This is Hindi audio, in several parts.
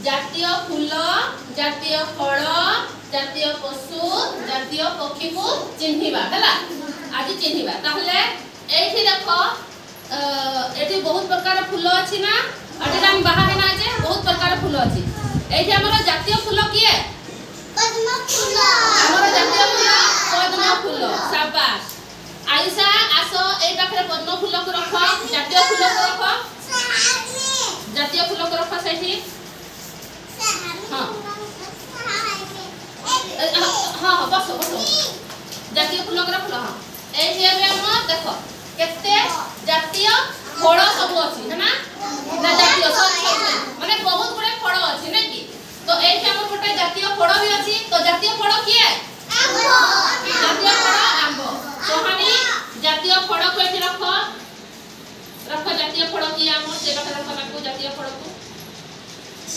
जातीय फूल जातीय फल जातीय पशु जातीय पक्षी को चिन्हिबा हला आज चिन्हिबा ताहले एठी देखो एठी बहुत प्रकार फूल अछि ना अठी हम बाहर ना जे बहुत प्रकार फूल अछि एठी हमर जातीय फूल किए पद्म फूल हमर जातीय फूल पद्म फूल शाबाश आयशा आसो ए पाखरे पद्म फूल को रखो जातीय फूल को रखो जातीय फूल को रखो सेठी हां हां बस बस जातीय फूल को रखो हां एठी एबे हम देखो केते जातीय फल सब अछि है ना ना जातीय सब माने बहुत गुडे फल अछि नै कि तो एठी हम गोटे जातीय फल भी अछि तो जातीय फल किए आंबो जातीय फल आंबो सोहानी जातीय फल को एठी रखो रखो जातीय फल की आम से बाखरा रखो जातीय फल को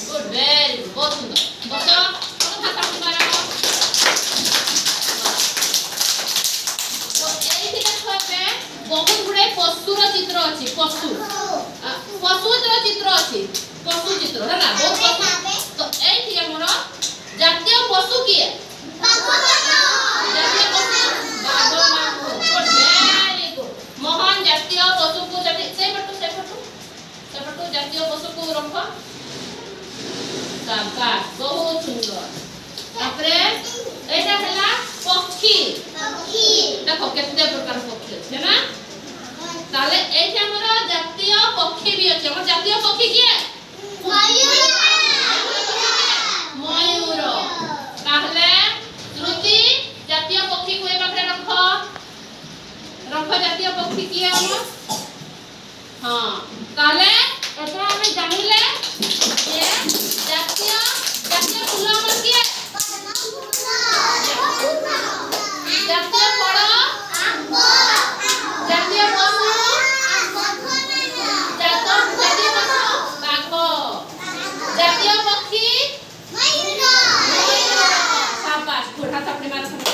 गुड वेरी बहुत सुंदर बसो कोन खाता तुम्हारा तो एठी देखो पे बहुत गुडे पशुर चित्र अछि पशुर चित्र अछि पशु चित्र है ना बहुत पशु तो एठी हमर जातीय पशु की है जातीय पशु बाघ गुड वेरी गुड महान जातीय पशु को जातीय से पटू जातीय पशु को रखो शाबाश बहुत सुंदर तापरे एटा हला पक्षी देखो केते प्रकार पक्षी है ना ताले एटा हमर जातीय पक्षी भी अछि हमर जातीय पक्षी की है मयूर ताहले श्रुति जातीय पक्षी को ए पाखरे रखो रखो जातीय पक्षी की है हम हां ताले एटा हम जानिले जे जातीय फूल हमर की है जातीय फल आंबो जातीय पशु जातीय पशु बाघ जातीय पक्षी मयूर शाबाश गोठा अपने मारो